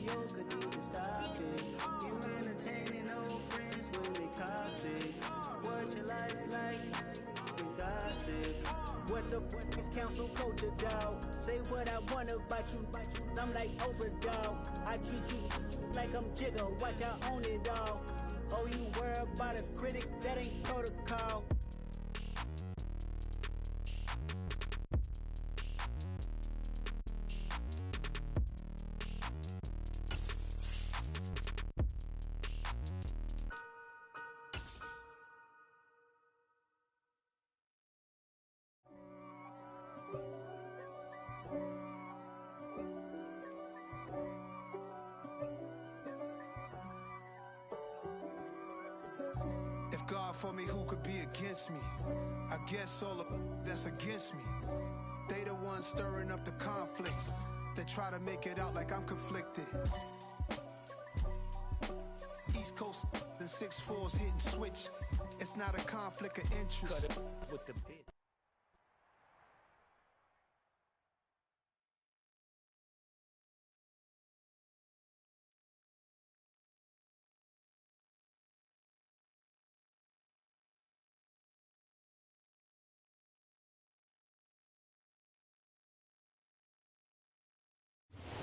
mediocre, need to stop it. You entertaining old friends when they toxic. What your life like? We gossip. What the fuck is council culture, dog? Say what I want about you. I'm like overdog. I treat you like I'm Jigga. Watch I own it all. Oh, you worry about a critic? That ain't protocol. If God for me, who could be against me? I guess all of that's against me. They the ones stirring up the conflict. They try to make it out like I'm conflicted. East Coast and 6'4's hitting switch. It's not a conflict of interest. Cut it with the bit.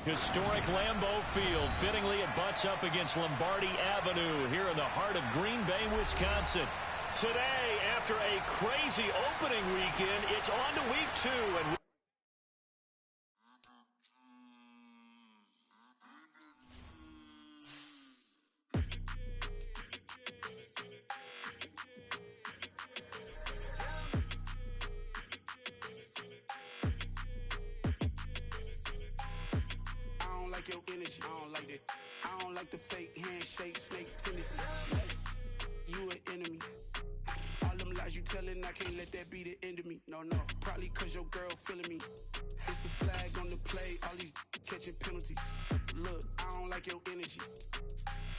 Historic Lambeau Field. Fittingly, it butts up against Lombardi Avenue here in the heart of Green Bay, Wisconsin. Today, after a crazy opening weekend, it's on to week 2. And Like your energy, I don't like that. I don't like the fake handshake, snake tendency. You an enemy. All them lies you telling, I can't let that be the end of me. No, probably cause your girl feeling me. It's a flag on the play, all these catching penalties. Look, I don't like your energy.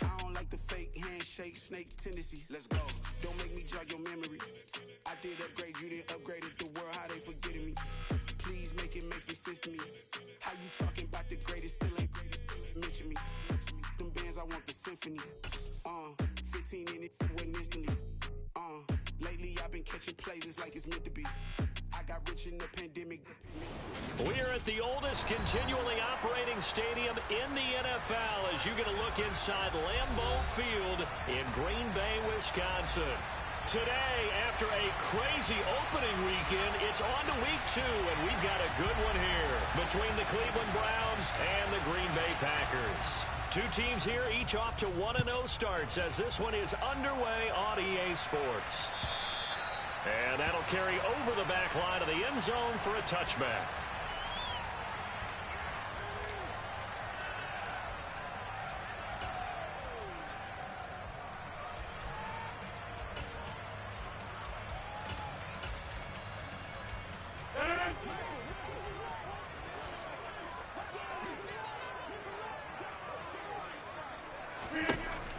I don't like the fake handshake, snake tendency. Let's go. Don't make me jog your memory. I did upgrade, you didn't upgrade it. The world, how they forgetting me. Please make it make some sense to me. How you talking about the greatest, still ain't greatest, mention me. Them bands, I want the symphony. 15 in it, wasn't instantly. Lately I've been catching plays, it's like it's meant to be. I got rich in the pandemic. we're at the oldest continually operating stadium in the NFL as you get a look inside Lambeau Field in Green Bay, Wisconsin. Today, after a crazy opening weekend, it's on to week 2, and we've got a good one here between the Cleveland Browns and the Green Bay Packers. Two teams here, each off to 1-0 starts as this one is underway on EA Sports. And that'll carry over the back line of the end zone for a touchback.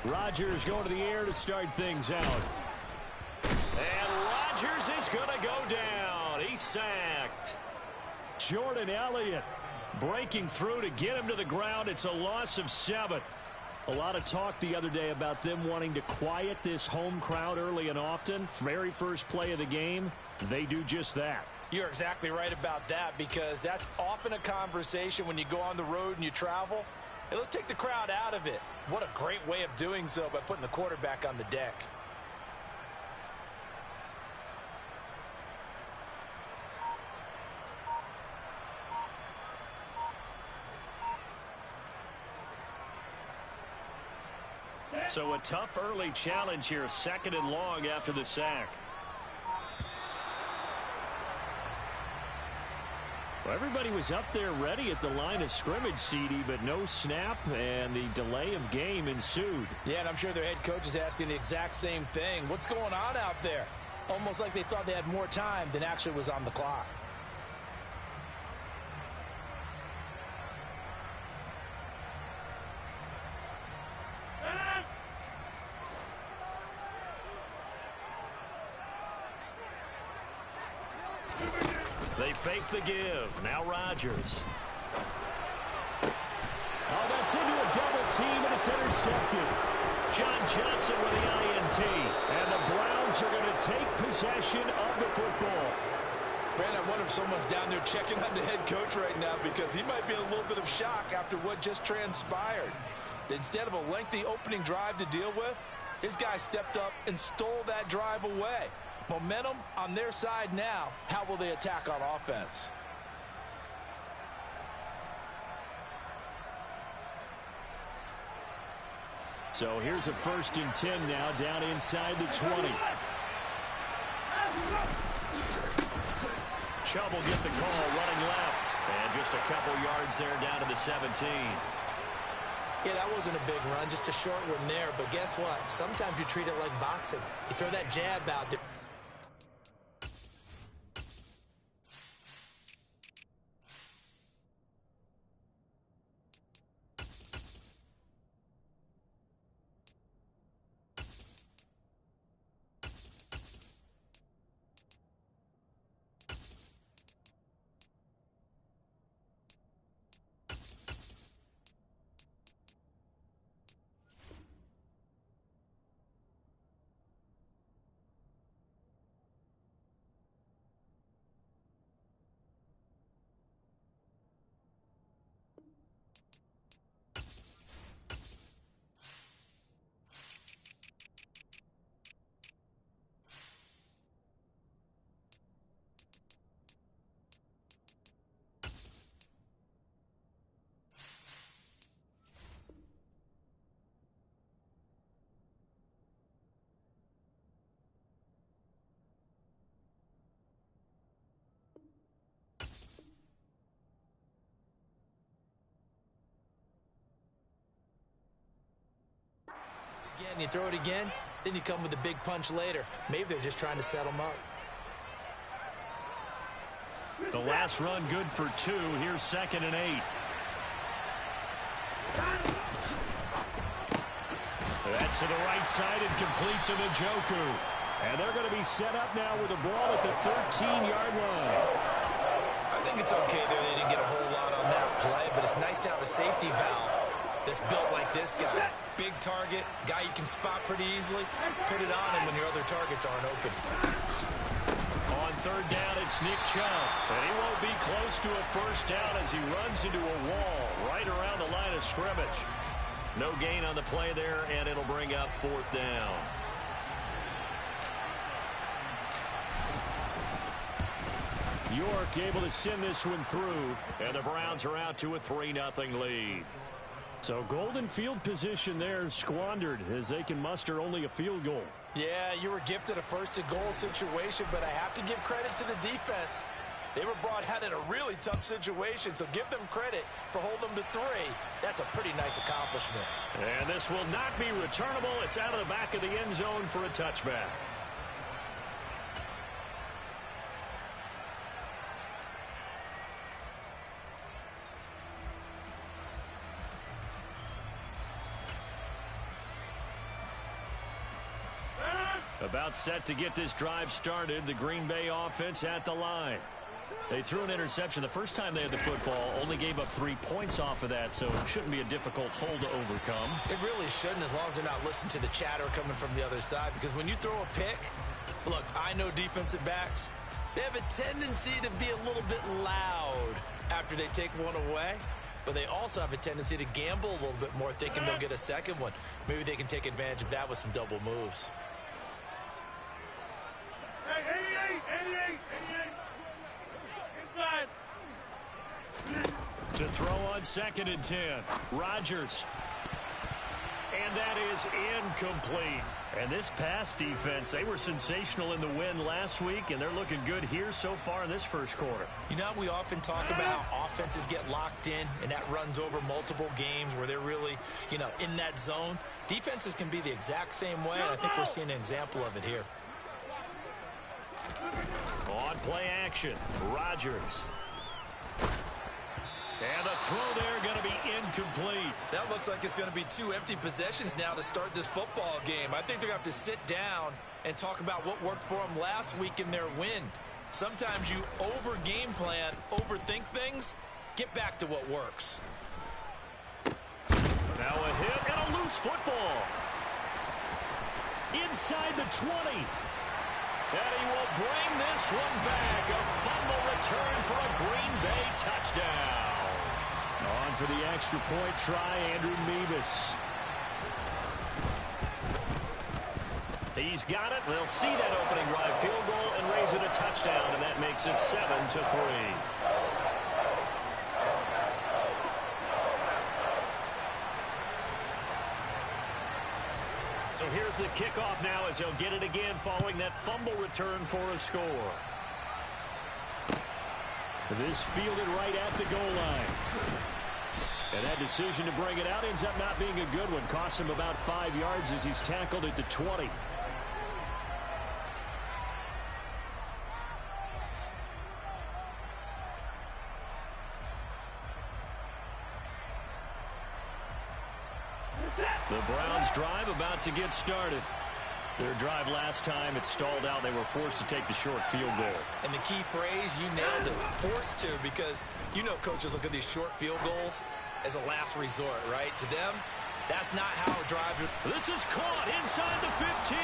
Rodgers going to the air to start things out. And Rodgers is going to go down. He's sacked. Jordan Elliott breaking through to get him to the ground. It's a loss of 7. A lot of talk the other day about them wanting to quiet this home crowd early and often. Very first play of the game, they do just that. You're exactly right about that, because that's often a conversation when you go on the road and you travel. Hey, let's take the crowd out of it. What a great way of doing so by putting the quarterback on the deck. So a tough early challenge here, 2nd and long after the sack. Well, everybody was up there ready at the line of scrimmage, CD, but no snap, and the delay of game ensued. Yeah, and I'm sure their head coach is asking the exact same thing. What's going on out there? Almost like they thought they had more time than actually was on the clock. They fake the give. Now Rodgers. Oh, that's gets into a double team, and it's intercepted. John Johnson with the INT. And the Browns are going to take possession of the football. Brandon, I wonder if someone's down there checking on the head coach right now because he might be in a little bit of shock after what just transpired. Instead of a lengthy opening drive to deal with, his guy stepped up and stole that drive away. Momentum on their side now. How will they attack on offense? So here's a 1st and 10 now down inside the 20. Chubb will get the call running left. And just a couple yards there down to the 17. Yeah, that wasn't a big run, just a short one there. But guess what? Sometimes you treat it like boxing. You throw that jab out there. Again, you throw it again, then you come with a big punch later. Maybe they're just trying to set them up. The last run good for 2. Here's 2nd and 8. That's to the right side and complete to Njoku. And they're going to be set up now with the ball at the 13-yard line. I think it's okay there. They didn't get a whole lot on that play, but it's nice to have a safety valve that's built like this guy. Big target, guy you can spot pretty easily. Put it on him when your other targets aren't open. On 3rd down, it's Nick Chubb. And he won't be close to a 1st down as he runs into a wall right around the line of scrimmage. No gain on the play there, and it'll bring up 4th down. York able to send this one through, and the Browns are out to a 3-0 lead. So golden field position there squandered as they can muster only a field goal. Yeah, you were gifted a 1st and goal situation, but I have to give credit to the defense. They were brought out in a really tough situation, so give them credit for holding them to 3. That's a pretty nice accomplishment. And this will not be returnable. It's out of the back of the end zone for a touchback. About set to get this drive started. The Green Bay offense at the line. They threw an interception the first time they had the football, only gave up 3 points off of that, so it shouldn't be a difficult hole to overcome. It really shouldn't, as long as they're not listening to the chatter coming from the other side, because when you throw a pick, look, I know defensive backs, they have a tendency to be a little bit loud after they take one away, but they also have a tendency to gamble a little bit more, thinking they'll get a second one. Maybe they can take advantage of that with some double moves. To throw on 2nd and 10. Rodgers. And that is incomplete. And this pass defense, they were sensational in the win last week, and they're looking good here so far in this first quarter. You know, we often talk about how offenses get locked in, and that runs over multiple games where they're really, in that zone. Defenses can be the exact same way, and I think we're seeing an example of it here. On play action, Rodgers. And the throw there going to be incomplete. That looks like it's going to be 2 empty possessions now to start this football game. I think they're going to have to sit down and talk about what worked for them last week in their win. Sometimes you over-game plan, overthink things, get back to what works. loose football. Inside the 20. And he will bring this one back. A fumble return for a Green Bay touchdown. On for the extra point try, Andrew Mevis. He's got it. They'll see that opening drive field goal and raise it a touchdown, and that makes it 7-3. So here's the kickoff now as he'll get it again following that fumble return for a score. This fielded right at the goal line. And that decision to bring it out ends up not being a good one. Costs him about 5 yards as he's tackled at the 20. The Browns drive about to get started. Their drive last time, it stalled out. They were forced to take the short field goal. And the key phrase, you nailed it, forced to, because you know coaches look at these short field goals as a last resort, right? To them, that's not how drives are. This is caught inside the 15.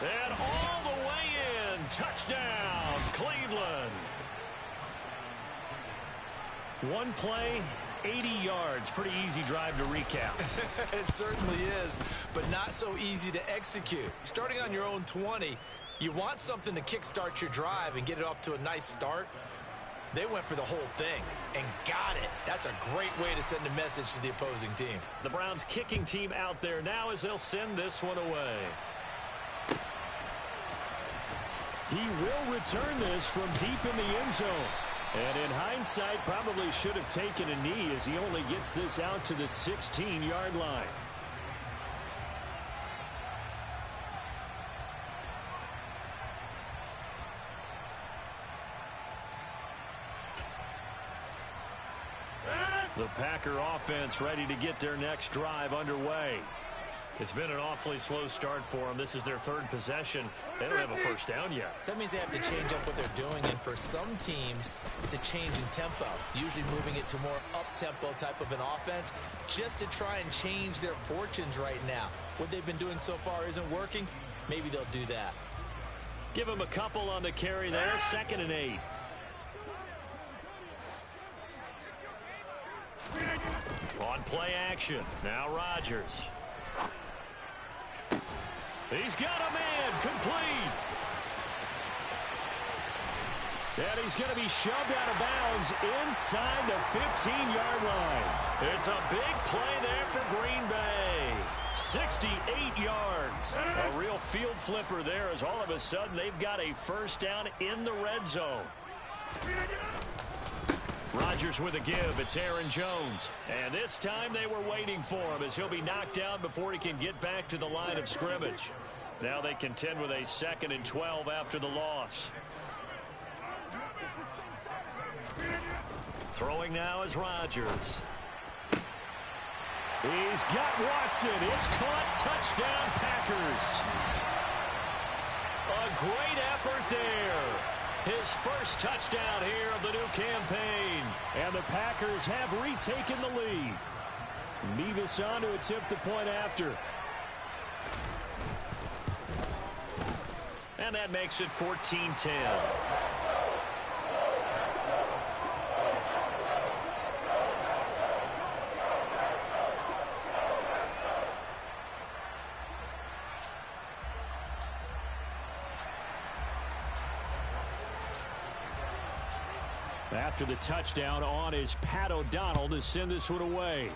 And all the way in. Touchdown, Cleveland. One play, 80 yards. Pretty easy drive to recap. It certainly is, but not so easy to execute. Starting on your own 20, you want something to kickstart your drive and get it off to a nice start. They went for the whole thing and got it. That's a great way to send a message to the opposing team. The Browns kicking team out there now as they'll send this one away. He will return this from deep in the end zone. And in hindsight, probably should have taken a knee as he only gets this out to the 16-yard line. The Packer offense ready to get their next drive underway. It's been an awfully slow start for them. This is their third possession. They don't have a first down yet. So that means they have to change up what they're doing, and for some teams, it's a change in tempo, usually moving it to more up-tempo type of an offense just to try and change their fortunes right now. What they've been doing so far isn't working. Maybe they'll do that. Give them a couple on the carry there. 2nd and 8. On play action. Now Rodgers. He's got a man complete. And he's going to be shoved out of bounds inside the 15-yard line. It's a big play there for Green Bay. 68 yards. A real field flipper there as all of a sudden they've got a first down in the red zone. Rodgers with a give. It's Aaron Jones. And this time they were waiting for him as he'll be knocked down before he can get back to the line of scrimmage. Now they contend with a 2nd and 12 after the loss. Throwing now is Rodgers. He's got Watson. It's caught. Touchdown, Packers. A great effort there. His first touchdown here of the new campaign. And the Packers have retaken the lead. Mevis on to attempt the point after. And that makes it 14-10. After the touchdown, on is Pat O'Donnell to send this one away.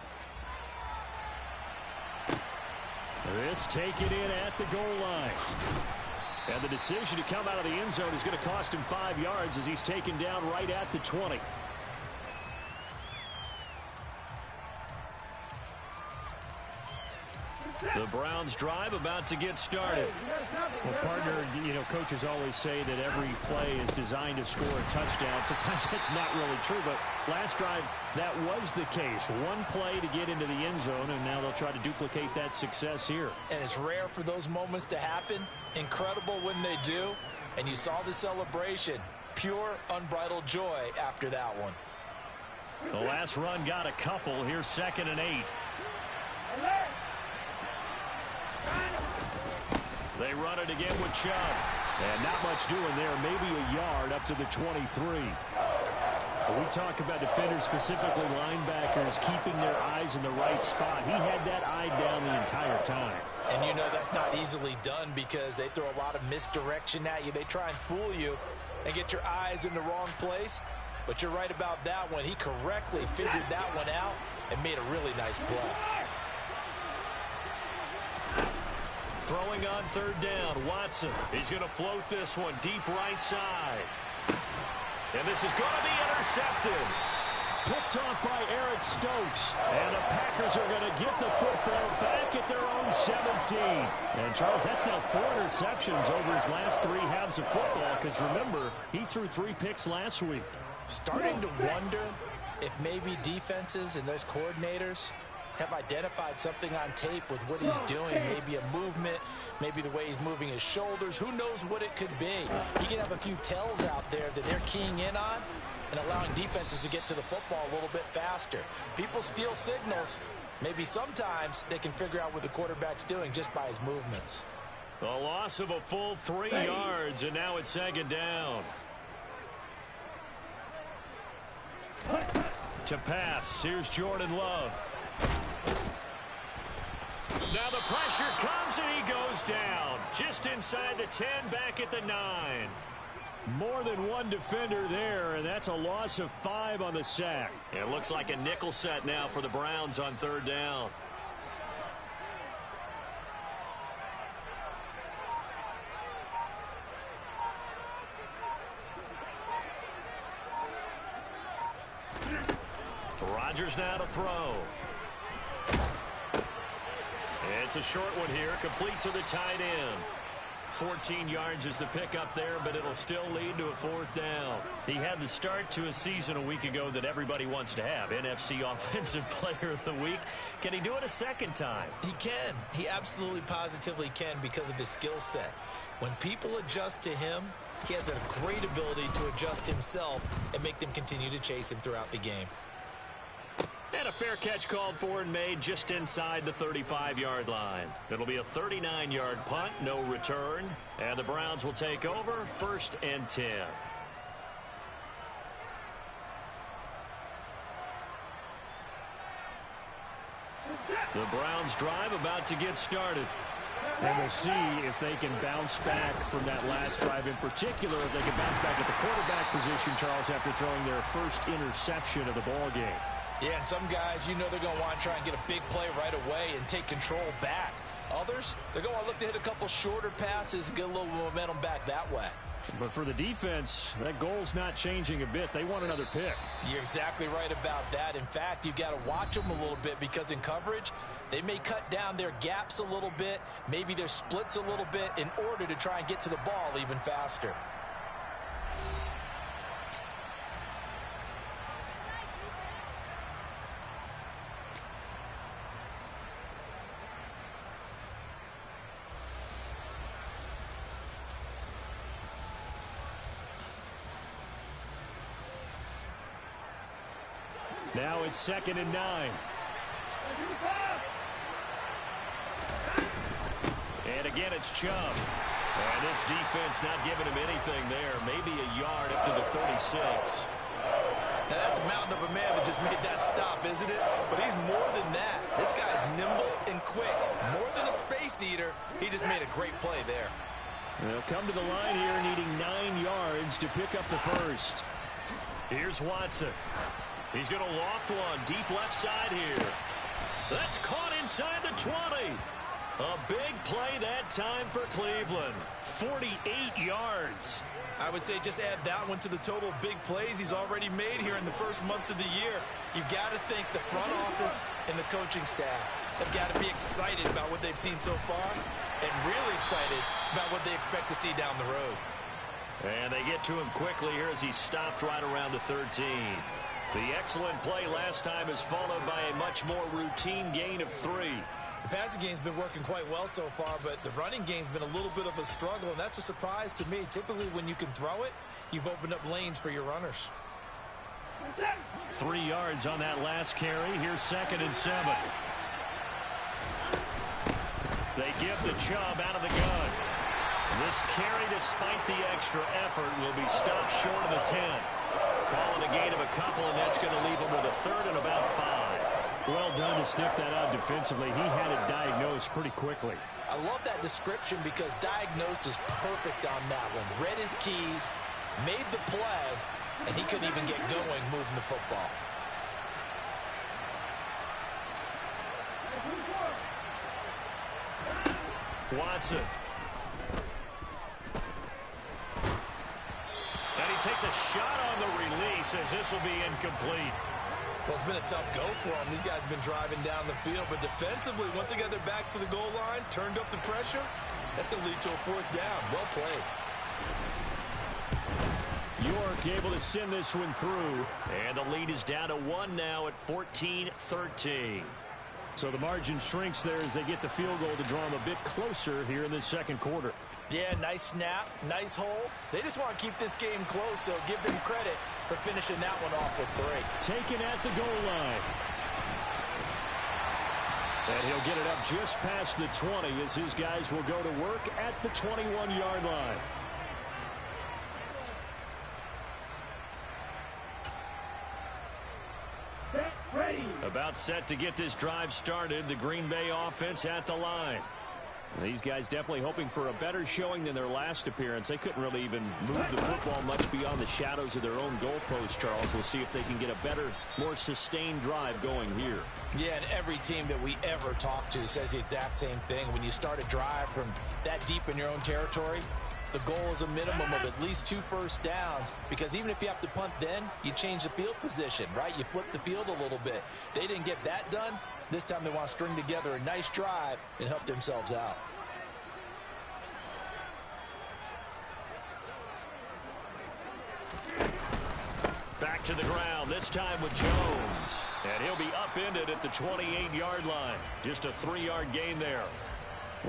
This taken in at the goal line. And the decision to come out of the end zone is going to cost him 5 yards as he's taken down right at the 20. The Browns drive about to get started. Well, partner, coaches always say that every play is designed to score a touchdown. Sometimes that's not really true, but last drive, that was the case. One play to get into the end zone, and now they'll try to duplicate that success here. And it's rare for those moments to happen. Incredible when they do. And you saw the celebration. Pure, unbridled joy after that one. The last run got a couple. Here's 2nd and 8. run it again with Chubb. And not much doing there. Maybe a yard up to the 23. When we talk about defenders, specifically linebackers, keeping their eyes in the right spot. He had that eye down the entire time. And you know that's not easily done because they throw a lot of misdirection at you. They try and fool you and get your eyes in the wrong place. But you're right about that one. He correctly figured that one out and made a really nice play. Throwing on third down, Watson. He's going to float this one deep right side. And this is going to be intercepted. Picked off by Eric Stokes. And the Packers are going to get the football back at their own 17. And, Charles, that's now 4 interceptions over his last 3 halves of football. Because, remember, he threw 3 picks last week. Starting to wonder if maybe defenses and those coordinators have identified something on tape with what he's doing. Maybe a movement, maybe the way he's moving his shoulders. Who knows what it could be? He can have a few tells out there that they're keying in on and allowing defenses to get to the football a little bit faster. People steal signals. Maybe sometimes they can figure out what the quarterback's doing just by his movements. A loss of a full 3 yards, and now it's second down. To pass, here's Jordan Love. Now the pressure comes and he goes down. Just inside the 10, back at the 9. More than one defender there, and that's a loss of 5 on the sack. It looks like a nickel set now for the Browns on third down. Rodgers now to throw. It's a short one here, complete to the tight end. 14 yards is the pickup there, but it'll still lead to a 4th down. He had the start to a season a week ago that everybody wants to have, NFC Offensive Player of the Week. Can he do it a second time? He can. He absolutely positively can because of his skill set. When people adjust to him, he has a great ability to adjust himself and make them continue to chase him throughout the game. And a fair catch called for and made just inside the 35-yard line. It'll be a 39-yard punt, no return. And the Browns will take over, 1st and 10. The Browns drive about to get started. And we'll see if they can bounce back from that last drive, in particular if they can bounce back at the quarterback position, Charles, after throwing their first interception of the ball game. Yeah, and some guys, you know they're going to want to try and get a big play right away and take control back. Others, they're going to look to hit a couple shorter passes and get a little momentum back that way. But for the defense, that goal's not changing a bit. They want another pick. You're exactly right about that. In fact, you've got to watch them a little bit because in coverage, they may cut down their gaps a little bit, maybe their splits a little bit in order to try and get to the ball even faster. Now it's 2nd and 9. And again, it's Chubb. And this defense not giving him anything there. Maybe a yard up to the 36. Now that's a mountain of a man that just made that stop, isn't it? But he's more than that. This guy's nimble and quick. More than a space eater. He just made a great play there. They'll come to the line here needing 9 yards to pick up the first. Here's Watson. He's going to loft one deep left side here. That's caught inside the 20. A big play that time for Cleveland. 48 yards. I would say just add that one to the total big plays he's already made here in the first month of the year. You've got to think the front office and the coaching staff have got to be excited about what they've seen so far and really excited about what they expect to see down the road. And they get to him quickly here as he stopped right around the 13. The excellent play last time is followed by a much more routine gain of 3. The passing game's been working quite well so far, but the running game's been a little bit of a struggle, and that's a surprise to me. Typically, when you can throw it, you've opened up lanes for your runners. 3 yards on that last carry. Here's 2nd and 7. They give the Chubb out of the gun. This carry, despite the extra effort, will be stopped short of the 10. Calling a gain of a couple, and that's going to leave him with a third and about 5. Well done to sniff that out defensively. He had it diagnosed pretty quickly. I love that description because diagnosed is perfect on that one. Read his keys, made the play, and he couldn't even get going moving the football. Watson. And he takes a shot on the release as this will be incomplete. Well, it's been a tough go for them. These guys have been driving down the field, but defensively, once they got their backs to the goal line, turned up the pressure, that's going to lead to a fourth down. Well played. York able to send this one through. And the lead is down to 1 now at 14-13. So the margin shrinks there as they get the field goal to draw them a bit closer here in this second quarter. Yeah, nice snap, nice hole. They just want to keep this game close, so give them credit for finishing that one off with 3. Taken at the goal line. And he'll get it up just past the 20 as his guys will go to work at the 21-yard line. About set to get this drive started. The Green Bay offense at the line. These guys definitely hoping for a better showing than their last appearance. They couldn't really even move the football much beyond the shadows of their own goalpost, Charles. We'll see if they can get a better, more sustained drive going here. Yeah, and every team that we ever talk to says the exact same thing. When you start a drive from that deep in your own territory, the goal is a minimum of at least 2 first downs, because even if you have to punt then, you change the field position, right? You flip the field a little bit. They didn't get that done. This time they want to string together a nice drive and help themselves out. Back to the ground, this time with Jones. And he'll be upended at the 28-yard line. Just a 3-yard gain there.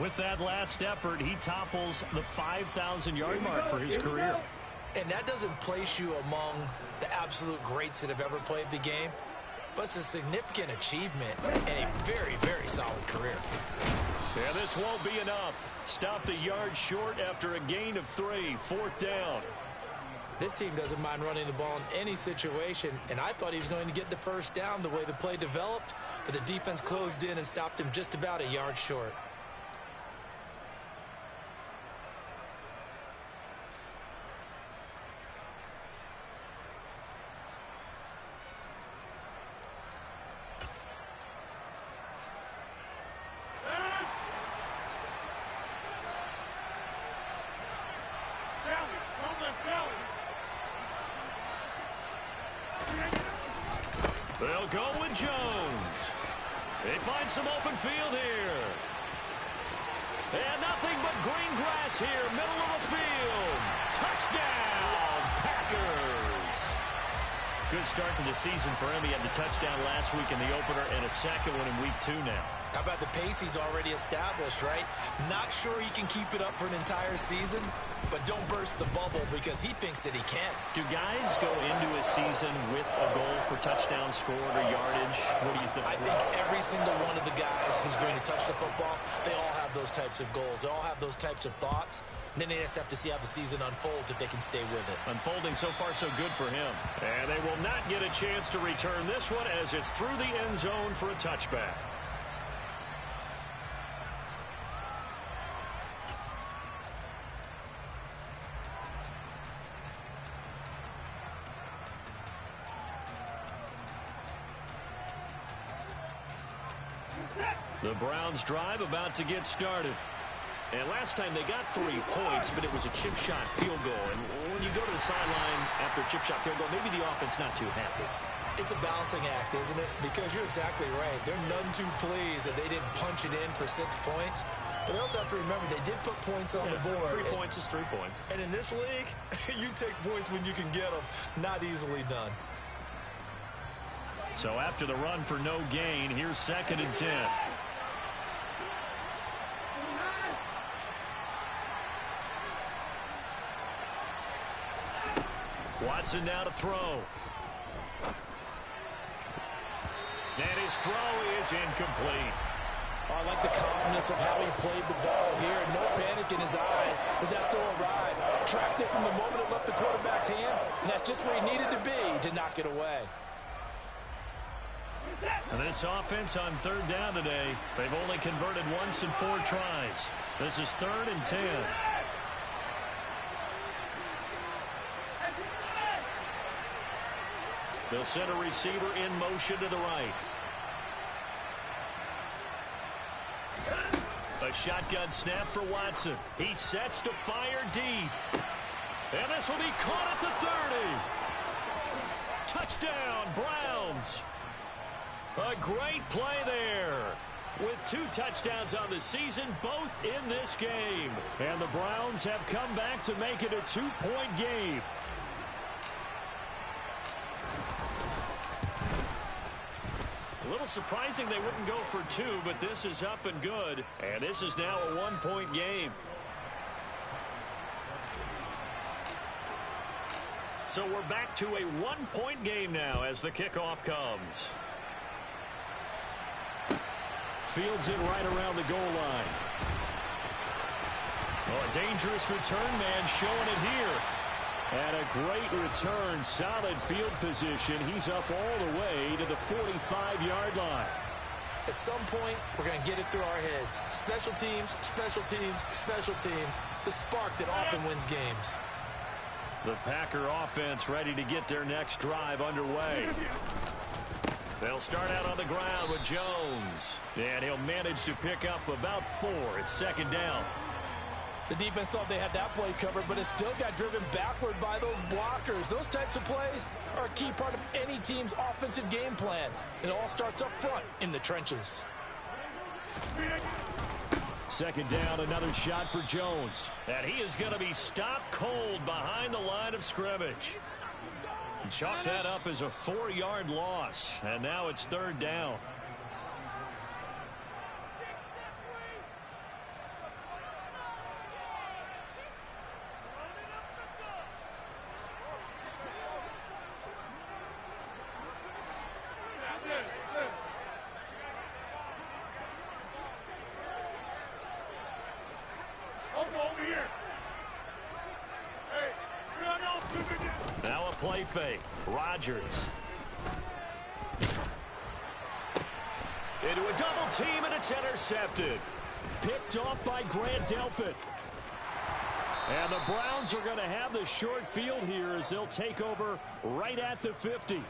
With that last effort, he topples the 5,000-yard mark for his career. And that doesn't place you among the absolute greats that have ever played the game, but it's a significant achievement and a very, very solid career. Yeah, this won't be enough. Stopped a yard short after a gain of 3, 4th down. This team doesn't mind running the ball in any situation, and I thought he was going to get the first down the way the play developed, but the defense closed in and stopped him just about a yard short. They'll go with Jones. They find some open field here. And nothing but green grass here, middle of the field. Touchdown, Packers. Good start to the season for him. He had the touchdown last week in the opener and a second one in week 2 now. How about the pace he's already established, right? Not sure he can keep it up for an entire season, but don't burst the bubble because he thinks that he can. Do guys go into a season with a goal for touchdown scored or yardage? What do you think? I think every single one of the guys who's going to touch the football, they all have those types of goals. They all have those types of thoughts. And then they just have to see how the season unfolds if they can stay with it. Unfolding so far so good for him. And they will not get a chance to return this one as it's through the end zone for a touchback. The Browns drive about to get started. And last time they got 3 points, but it was a chip shot field goal. And when you go to the sideline after a chip shot field goal, maybe the offense not too happy. It's a balancing act, isn't it? Because you're exactly right. They're none too pleased that they didn't punch it in for 6 points. But they also have to remember they did put points on the board. 3 points is 3 points. And in this league, you take points when you can get them. Not easily done. So after the run for no gain, here's 2nd and 10. Watson now to throw. And his throw is incomplete. I like the calmness of how he played the ball here. No panic in his eyes as that throw arrived. Tracked it from the moment it left the quarterback's hand, and that's just where he needed to be to knock it away. And this offense on third down today, they've only converted once in 4 tries. This is 3rd and 10. They'll send a receiver in motion to the right. A shotgun snap for Watson. He sets to fire deep. And this will be caught at the 30. Touchdown, Browns. A great play there. With 2 touchdowns on the season, both in this game. And the Browns have come back to make it a 2-point game. A little surprising they wouldn't go for 2, but this is up and good. And this is now a 1-point game. So we're back to a 1-point game now as the kickoff comes. Fields it right around the goal line. Oh, a dangerous return man showing it here. And a great return, solid field position. He's up all the way to the 45-yard line. At some point, we're going to get it through our heads. Special teams, special teams, special teams. The spark that often wins games. The Packer offense ready to get their next drive underway. They'll start out on the ground with Jones. And he'll manage to pick up about 4. It's 2nd down. The defense thought they had that play covered, but it still got driven backward by those blockers. Those types of plays are a key part of any team's offensive game plan. It all starts up front in the trenches. 2nd down, another shot for Jones. And he is going to be stopped cold behind the line of scrimmage. Chalk that up as a 4-yard loss. And now it's 3rd down. Now a play fake. Rodgers. Into a double team, and it's intercepted. Picked off by Grant Delpit. And the Browns are going to have the short field here as they'll take over right at the 50.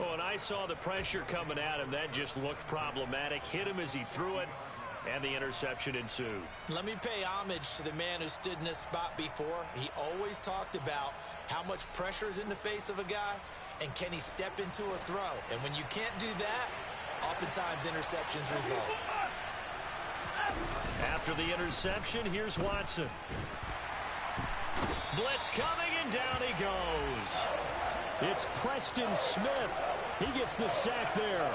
Oh, and I saw the pressure coming at him. That just looked problematic. Hit him as he threw it, and the interception ensued. Let me pay homage to the man who stood in this spot before. He always talked about how much pressure is in the face of a guy, and can he step into a throw? And when you can't do that, oftentimes interceptions result. After the interception, here's Watson. Blitz coming, and down he goes. It's Preston Smith. He gets the sack there.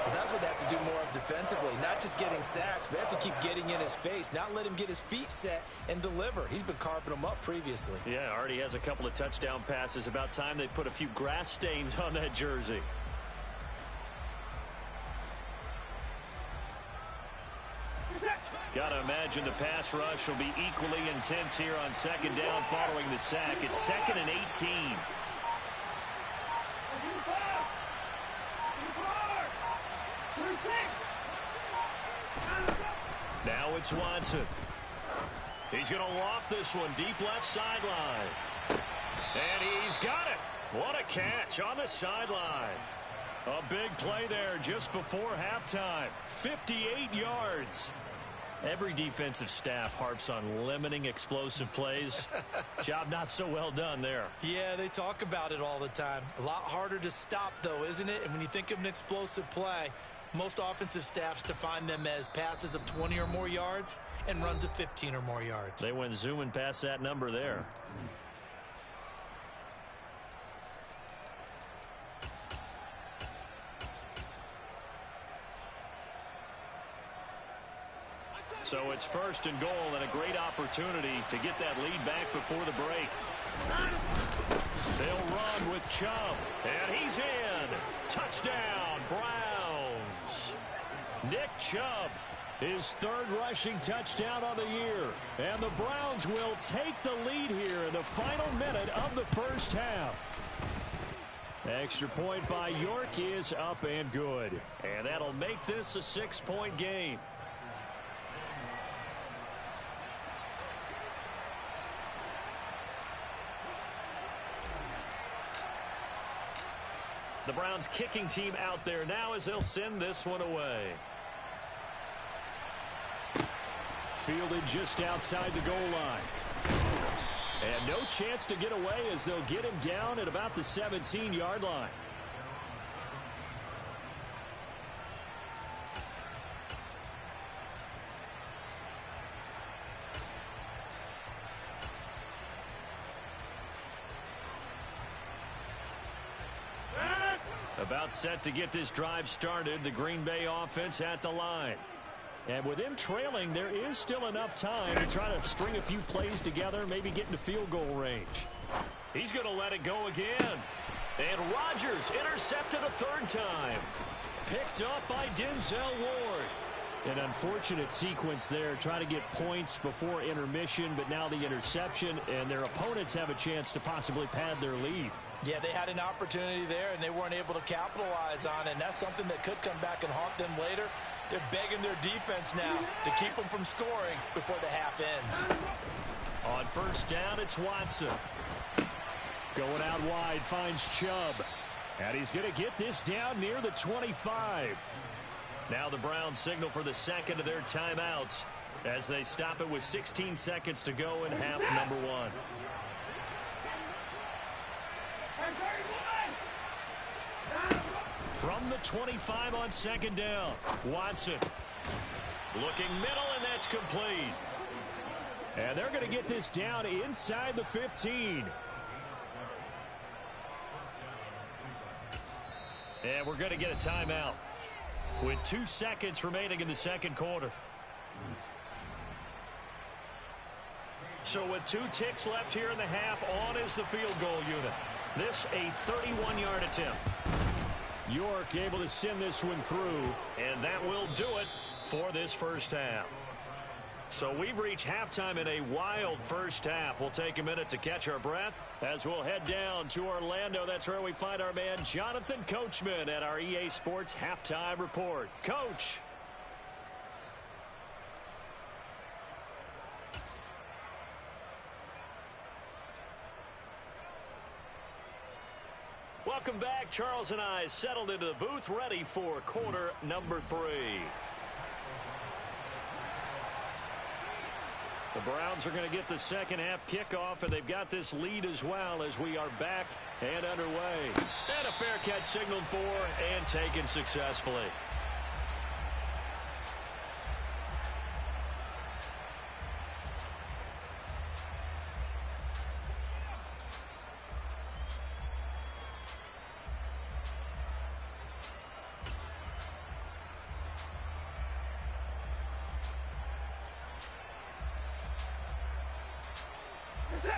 Well, that's what they have to do more of defensively. Not just getting sacks, but they have to keep getting in his face, not let him get his feet set and deliver. He's been carving them up previously. Yeah, already has a couple of touchdown passes. About time they put a few grass stains on that jersey. Got to imagine the pass rush will be equally intense here on 2nd down following the sack. It's 2nd and 18. Now it's Watson. He's going to loft this one deep left sideline. And he's got it. What a catch on the sideline. A big play there just before halftime. 58 yards. Every defensive staff harps on limiting explosive plays. Job not so well done there. Yeah, they talk about it all the time. A lot harder to stop, though, isn't it? And when you think of an explosive play, most offensive staffs define them as passes of 20 or more yards and runs of 15 or more yards. They went zooming past that number there. So it's 1st and goal, and a great opportunity to get that lead back before the break. They'll run with Chubb, and he's in. Touchdown, Browns. Nick Chubb His third rushing touchdown on the year. And the Browns will take the lead here in the final minute of the first half. Extra point by York is up and good. And that'll make this a 6-point game. The Browns kicking team out there now as they'll send this one away. Fielded just outside the goal line. And no chance to get away as they'll get him down at about the 17-yard line. About set to get this drive started, the Green Bay offense at the line. And with him trailing, there is still enough time to try to string a few plays together, maybe get into field goal range. He's going to let it go again. And Rodgers intercepted a third time. Picked up by Denzel Ward. An unfortunate sequence there, trying to get points before intermission, but now the interception, and their opponents have a chance to possibly pad their lead. Yeah, they had an opportunity there, and they weren't able to capitalize on it, and that's something that could come back and haunt them later. They're begging their defense now to keep them from scoring before the half ends. On first down, it's Watson. Going out wide, finds Chubb. And he's going to get this down near the 25. Now the Browns signal for the second of their timeouts as they stop it with 16 seconds to go in half number one. From the 25 on second down, Watson looking middle, and that's complete. And they're going to get this down inside the 15. And we're going to get a timeout with 2 seconds remaining in the second quarter. So with 2 ticks left here in the half, on is the field goal unit. This a 31-yard attempt. York able to send this one through, and that will do it for this first half. So we've reached halftime in a wild first half. We'll take a minute to catch our breath as we'll head down to Orlando. That's where we find our man Jonathan Coachman at our EA Sports Halftime Report. Coach. Welcome back. Charles and I settled into the booth, ready for quarter number 3. The Browns are going to get the second half kickoff, and they've got this lead as well as we are back and underway. And a fair catch signaled for and taken successfully.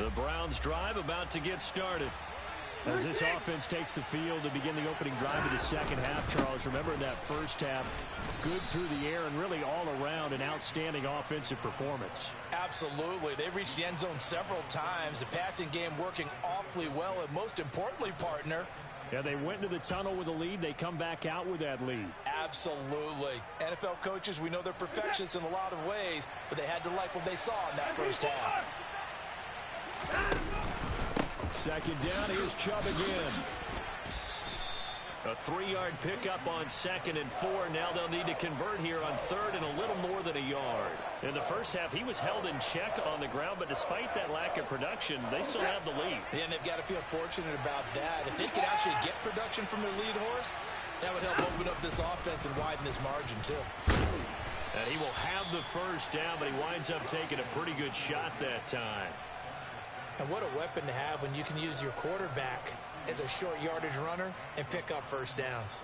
The Browns drive about to get started. As this offense takes the field to begin the opening drive of the second half, Charles, remember in that first half, good through the air and really all around an outstanding offensive performance. Absolutely. They reached the end zone several times. The passing game working awfully well, and most importantly, partner, yeah, they went into the tunnel with a lead. They come back out with that lead. Absolutely. NFL coaches, we know they're perfectionists in a lot of ways, but they had to like what they saw in that first half. Second down, here's Chubb again. A 3-yard pickup on 2nd and 4. Now they'll need to convert here on 3rd and a little more than a yard. In the first half, he was held in check on the ground, but despite that lack of production, they still have the lead. Yeah, and they've got to feel fortunate about that. If they could actually get production from their lead horse, that would help open up this offense and widen this margin, too. And he will have the first down, but he winds up taking a pretty good shot that time. And what a weapon to have when you can use your quarterback as a short yardage runner and pick up first downs.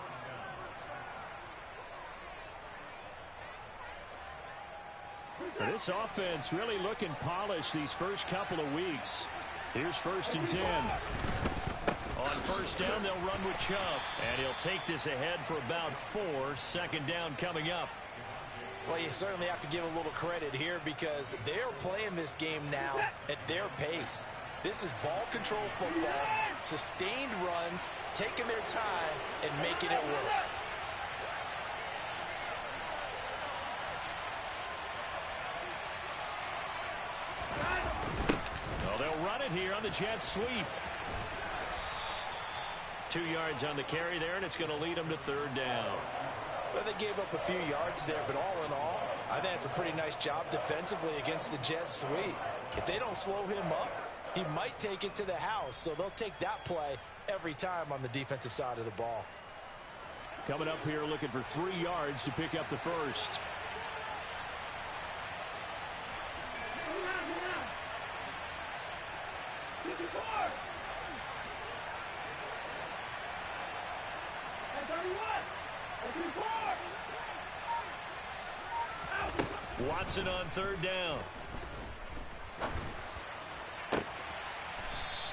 This offense really looking polished these first couple of weeks. Here's 1st and 10. On first down, they'll run with Chubb. And he'll take this ahead for about 4. Second down coming up. Well, you certainly have to give a little credit here because they're playing this game now at their pace. This is ball control football, sustained runs, taking their time and making it work. Well, they'll run it here on the jet sweep. 2 yards on the carry there, and it's going to lead them to third down. Well, they gave up a few yards there, but all in all, I think it's a pretty nice job defensively against the jet sweep. If they don't slow him up, he might take it to the house, so they'll take that play every time on the defensive side of the ball. Coming up here looking for 3 yards to pick up the first. Watson on third down.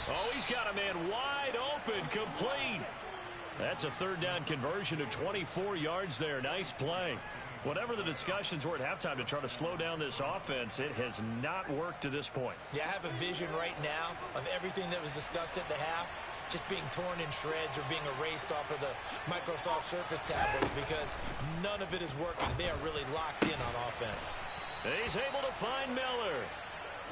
Oh, he's got a man wide open, complete. That's a third down conversion of 24 yards there. Nice play. Whatever the discussions were at halftime to try to slow down this offense, it has not worked to this point. Yeah, I have a vision right now of everything that was discussed at the half just being torn in shreds or being erased off of the Microsoft Surface tablets because none of it is working. They are really locked in on offense. He's able to find Miller.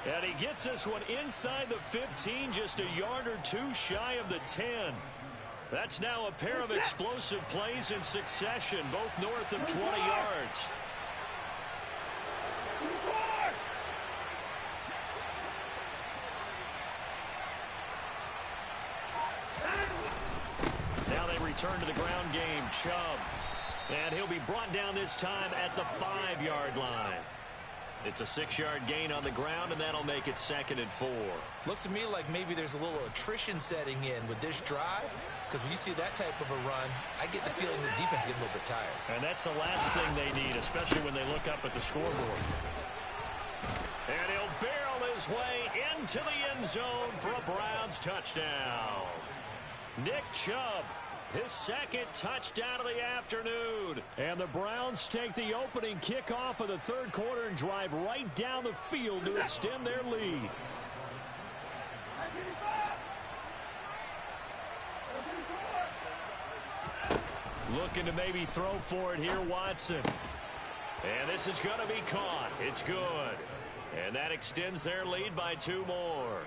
And he gets this one inside the 15, just a yard or two shy of the 10. That's now a pair of explosive plays in succession, both north of 20 yards. Now they return to the ground game. Chubb. And he'll be brought down this time at the 5-yard line. It's a 6-yard gain on the ground, and that'll make it 2nd and 4. Looks to me like maybe there's a little attrition setting in with this drive, because when you see that type of a run, I get the feeling the defense getting a little bit tired. And that's the last thing they need, especially when they look up at the scoreboard. And he'll barrel his way into the end zone for a Browns touchdown. Nick Chubb, his 2nd touchdown of the afternoon. And the Browns take the opening kickoff of the third quarter and drive right down the field to extend their lead. Looking to maybe throw for it here, Watson. And this is going to be caught. It's good. And that extends their lead by 2 more.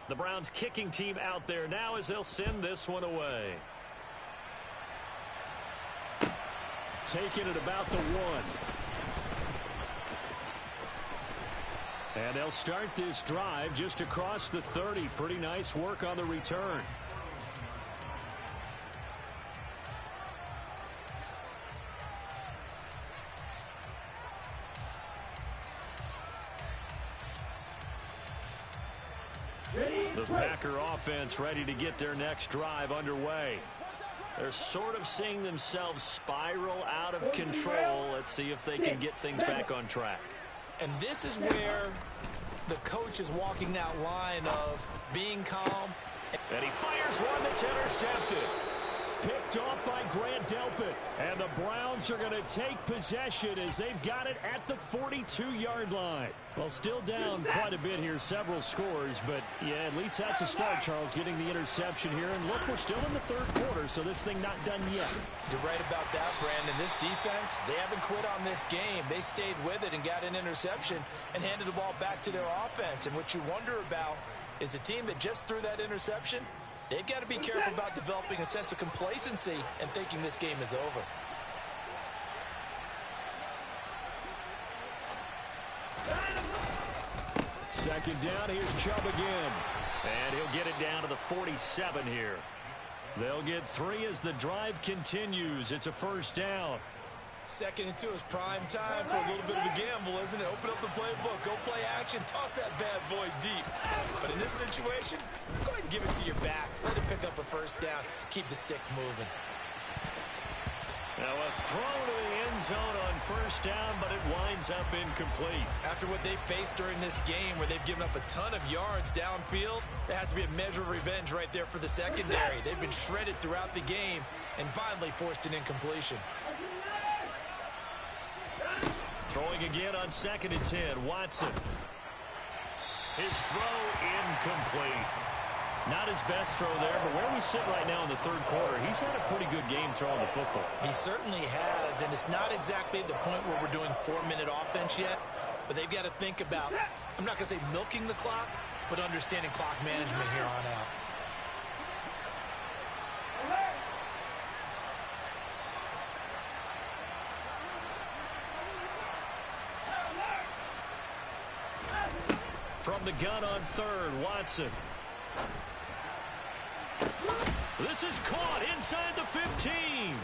The Browns kicking team out there now as they'll send this one away. Taking it about the 1. And they'll start this drive just across the 30. Pretty nice work on the return. The Packer offense ready to get their next drive underway. They're sort of seeing themselves spiral out of control. Let's see if they can get things back on track. And this is where the coach is walking that line of being calm. And he fires one that's intercepted. Picked off by Grant Delpit. And the Browns are going to take possession as they've got it at the 42-yard line. Well, still down quite a bit here, several scores. But, yeah, at least that's a start, Charles, getting the interception here. And, look, we're still in the third quarter, so this thing not done yet. You're right about that, Brandon. This defense, they haven't quit on this game. They stayed with it and got an interception and handed the ball back to their offense. And what you wonder about is the team that just threw that interception, they've got to be careful about developing a sense of complacency and thinking this game is over. Second down, here's Chubb again. And he'll get it down to the 47 here. They'll get 3 as the drive continues. It's a first down. 2nd and 2 is prime time for a little bit of a gamble, isn't it? Open up the playbook, go play action, toss that bad boy deep. But in this situation, go ahead and give it to your back. Let it pick up a first down. Keep the sticks moving. Now a throw to the end zone on first down, but it winds up incomplete. After what they faced during this game where they've given up a ton of yards downfield, there has to be a measure of revenge right there for the secondary. They've been shredded throughout the game and finally forced an incompletion. Throwing again on 2nd and 10, Watson. His throw incomplete. Not his best throw there, but where we sit right now in the third quarter, he's had a pretty good game throwing the football. He certainly has, and it's not exactly the point where we're doing 4-minute offense yet, but they've got to think about, I'm not going to say milking the clock, but understanding clock management here on out. From the gun on 3rd, Watson. This is caught inside the 15.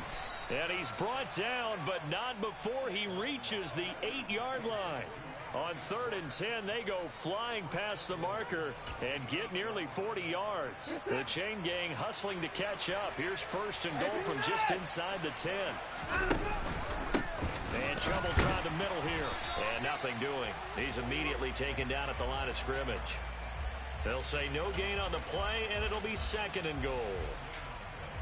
And he's brought down, but not before he reaches the 8-yard line. On 3rd and 10, they go flying past the marker and get nearly 40 yards. The chain gang hustling to catch up. Here's 1st and goal from just inside the 10. And trouble trying the middle here. And nothing doing. He's immediately taken down at the line of scrimmage. They'll say no gain on the play, and it'll be 2nd and goal.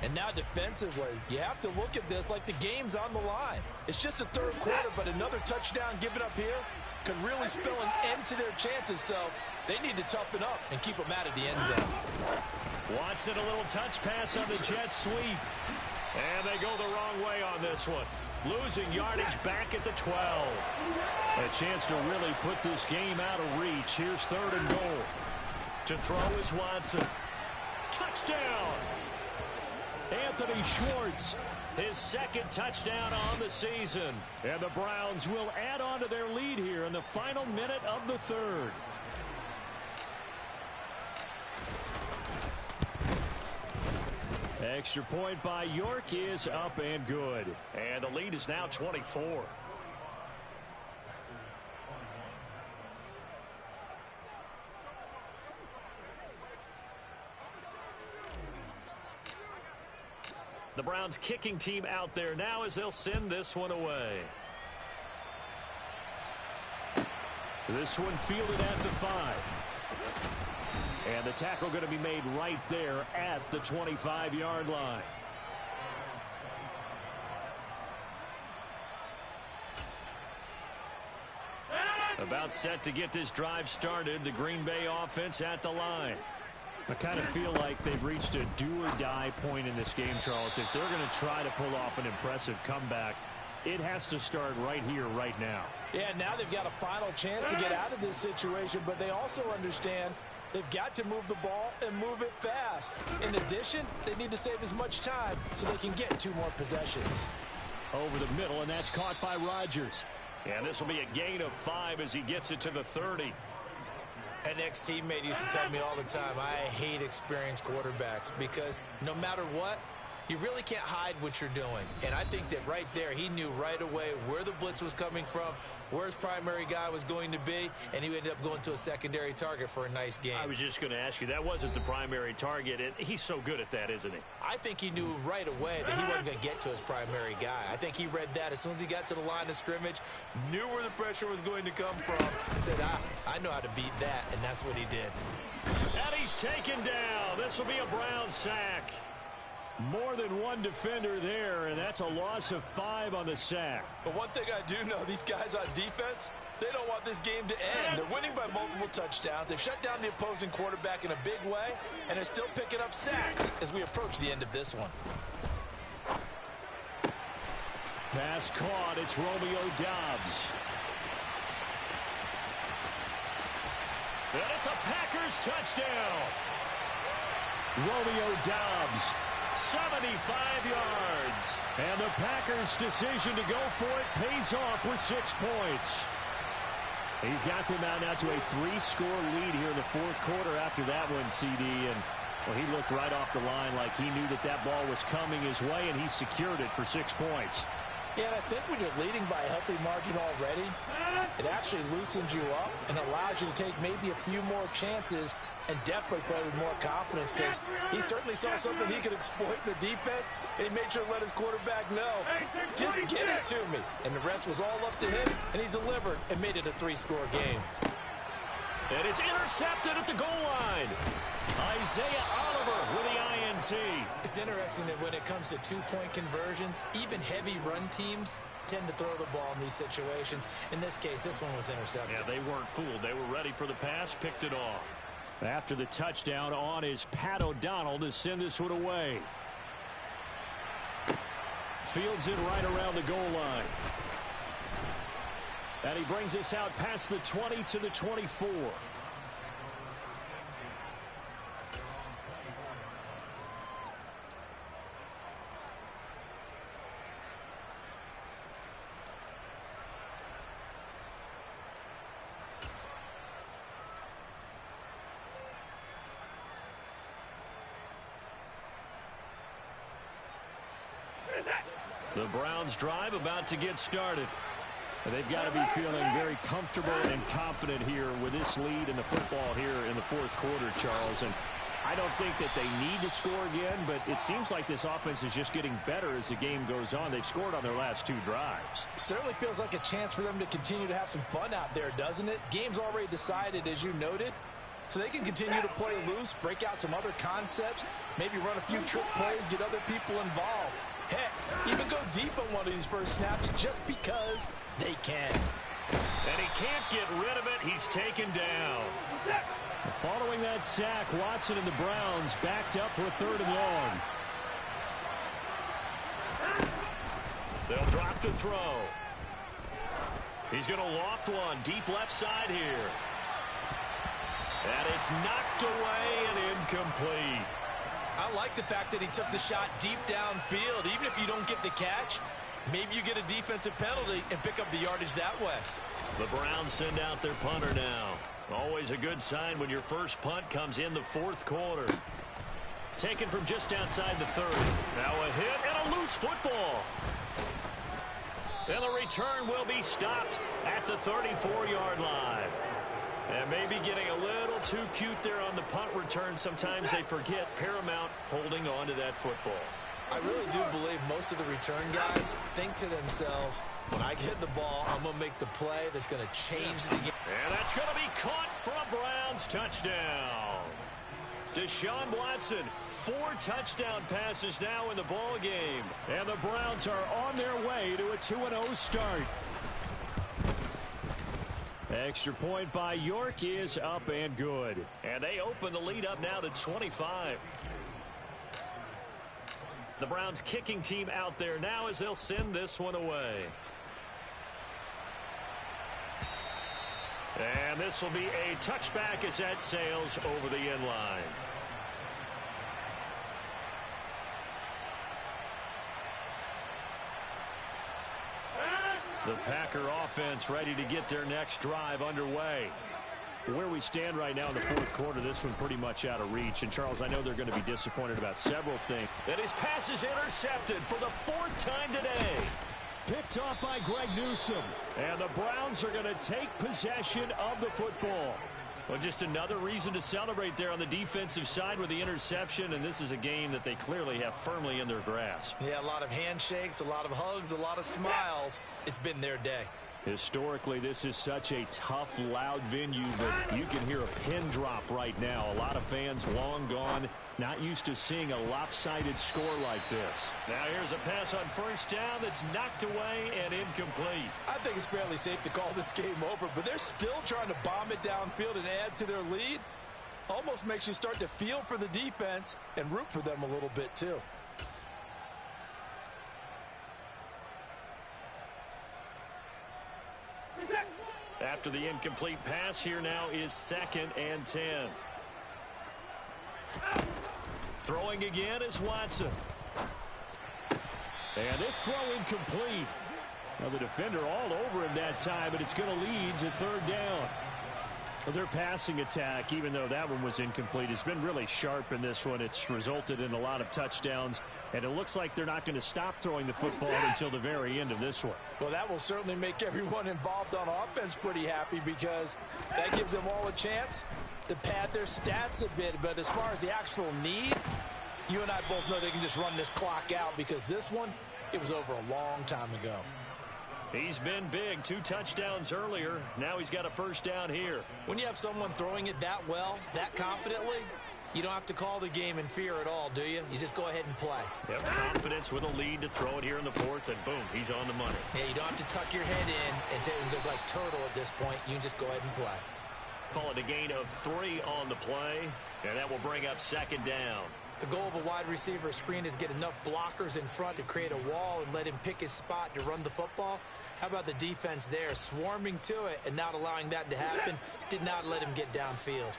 And now defensively, you have to look at this like the game's on the line. It's just the third quarter, but another touchdown given up here could really spell an end to their chances, so they need to toughen up and keep them out of the end zone. Watson, a little touch pass on the jet sweep. And they go the wrong way on this one. Losing yardage back at the 12. A chance to really put this game out of reach. Here's 3rd and goal. To throw is Watson. Touchdown! Anthony Schwartz, his 2nd touchdown on the season. And the Browns will add on to their lead here in the final minute of the 3rd. Extra point by York is up and good. And the lead is now 24. The Browns kicking team out there now as they'll send this one away. This one fielded at the 5. And the tackle going to be made right there at the 25-yard line. About set to get this drive started. The Green Bay offense at the line. I kind of feel like they've reached a do-or-die point in this game, Charles. If they're going to try to pull off an impressive comeback, it has to start right here, right now. Yeah, now they've got a final chance to get out of this situation, but they also understand they've got to move the ball and move it fast. In addition, they need to save as much time so they can get 2 more possessions. Over the middle, and that's caught by Rodgers. And this will be a gain of 5 as he gets it to the 30. An ex-teammate used to tell me all the time, I hate experienced quarterbacks because no matter what, you really can't hide what you're doing. And I think that right there, he knew right away where the blitz was coming from, where his primary guy was going to be, and he ended up going to a secondary target for a nice game. I was just going to ask you, that wasn't the primary target, and he's so good at that, isn't he? I think he knew right away that he wasn't going to get to his primary guy. I think he read that as soon as he got to the line of scrimmage, knew where the pressure was going to come from, and said, I know how to beat that, and that's what he did. And he's taken down. This will be a Brown sack. More than one defender there, and that's a loss of 5 on the sack. But one thing I do know, these guys on defense, they don't want this game to end. They're winning by multiple touchdowns. They've shut down the opposing quarterback in a big way, and they're still picking up sacks as we approach the end of this one. Pass caught. It's Romeo Doubs. And it's a Packers touchdown. Romeo Doubs. 75 yards. And the Packers' decision to go for it pays off with 6 points. He's got them out now to a 3-score lead here in the 4th quarter after that one, CD. And well, he looked right off the line like he knew that that ball was coming his way, and he secured it for 6 points. Yeah, and I think when you're leading by a healthy margin already, it actually loosens you up and allows you to take maybe a few more chances and definitely play with more confidence, because he certainly saw something he could exploit in the defense, and he made sure to let his quarterback know, just get it to me. And the rest was all up to him, and he delivered and made it a 3-score game. And it's intercepted at the goal line. Isaiah Oliver with the INT. It's interesting that when it comes to two-point conversions, even heavy run teams tend to throw the ball in these situations. In this case, this one was intercepted. Yeah, they weren't fooled. They were ready for the pass, picked it off. After the touchdown on is Pat O'Donnell to send this one away. Fields it right around the goal line. And he brings us out past the 20 to the 24. The Browns drive about to get started. They've got to be feeling very comfortable and confident here with this lead in the football here in the fourth quarter, Charles. And I don't think that they need to score again, but it seems like this offense is just getting better as the game goes on. They've scored on their last 2 drives. Certainly feels like a chance for them to continue to have some fun out there, doesn't it? Game's already decided, as you noted. So they can continue to play loose, break out some other concepts, maybe run a few trick plays, get other people involved. Heck, even go deep on one of these first snaps just because they can. And he can't get rid of it. He's taken down. Following that sack, Watson and the Browns backed up for a 3rd and long. They'll drop to throw. He's going to loft one deep left side here. And it's knocked away and incomplete. I like the fact that he took the shot deep downfield. Even if you don't get the catch, maybe you get a defensive penalty and pick up the yardage that way. The Browns send out their punter now. Always a good sign when your first punt comes in the fourth quarter. Taken from just outside the 30. Now a hit and a loose football. And the return will be stopped at the 34-yard line. And maybe getting a little too cute there on the punt return. Sometimes they forget paramount holding on to that football. I really do believe most of the return guys think to themselves, when I get the ball, I'm going to make the play that's going to change the game. And that's going to be caught for a Browns touchdown. Deshaun Watson, 4 touchdown passes now in the ball game. And the Browns are on their way to a 2-0 start. Extra point by York is up and good. And they open the lead up now to 25. The Browns kicking team out there now as they'll send this one away. And this will be a touchback as that sails over the end line. The Packer offense ready to get their next drive underway. Where we stand right now in the fourth quarter, this one pretty much out of reach. And, Charles, I know they're going to be disappointed about several things. And his pass is intercepted for the 4th time today. Picked off by Greg Newsome. And the Browns are going to take possession of the football. Well, just another reason to celebrate there on the defensive side with the interception, and this is a game that they clearly have firmly in their grasp. Yeah, a lot of handshakes, a lot of hugs, a lot of smiles. It's been their day. Historically, this is such a tough, loud venue, but you can hear a pin drop right now. A lot of fans long gone, not used to seeing a lopsided score like this. Now here's a pass on first down that's knocked away and incomplete. I think it's fairly safe to call this game over, but they're still trying to bomb it downfield and add to their lead. Almost makes you start to feel for the defense and root for them a little bit too. After the incomplete pass, here now is 2nd and 10. Throwing again is Watson. And this throw incomplete. Now the defender all over him that time, but it's going to lead to 3rd down. Well, their passing attack, even though that one was incomplete, has been really sharp in this one. It's resulted in a lot of touchdowns, and it looks like they're not going to stop throwing the football until the very end of this one. Well, that will certainly make everyone involved on offense pretty happy because that gives them all a chance to pad their stats a bit. But as far as the actual need, you and I both know they can just run this clock out because this one, it was over a long time ago. He's been big. 2 touchdowns earlier. Now he's got a first down here. When you have someone throwing it that well, that confidently, you don't have to call the game in fear at all, do you? You just go ahead and play. Yep, confidence with a lead to throw it here in the 4th, and boom, he's on the money. Yeah, you don't have to tuck your head in and look like turtle at this point. You can just go ahead and play. Call it a gain of 3 on the play, and that will bring up 2nd down. The goal of a wide receiver screen is get enough blockers in front to create a wall and let him pick his spot to run the football. How about the defense there, swarming to it and not allowing that to happen? Did not let him get downfield.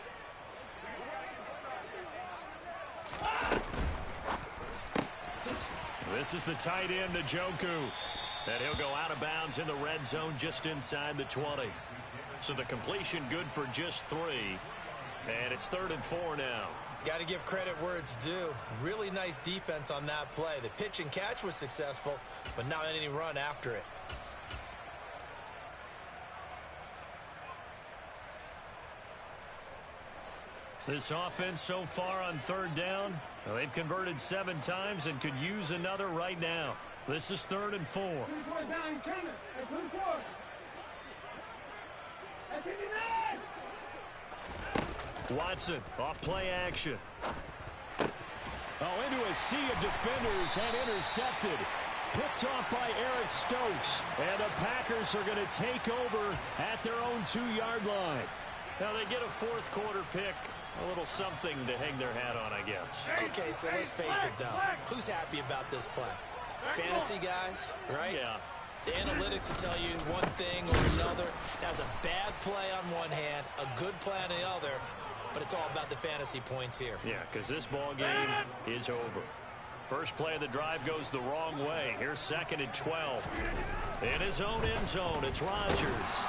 This is the tight end, Njoku. And he'll go out of bounds in the red zone just inside the 20. So the completion good for just 3. And it's 3rd and 4 now. Got to give credit where it's due. Really nice defense on that play. The pitch and catch was successful, but not any run after it. This offense so far on 3rd down, well, they've converted 7 times and could use another right now. This is 3rd and 4. Watson off play action. Oh, into a sea of defenders and intercepted. Picked off by Eric Stokes. And the Packers are going to take over at their own 2-yard line. Now they get a 4th quarter pick. A little something to hang their hat on, I guess. Okay, so let's face it, though. Who's happy about this play? Fantasy guys, right? Yeah. The analytics will tell you one thing or another. That's a bad play on one hand, a good play on the other, but it's all about the fantasy points here. Yeah, because this ball game is over. First play of the drive goes the wrong way. Here's 2nd and 12. In his own end zone, it's Rodgers.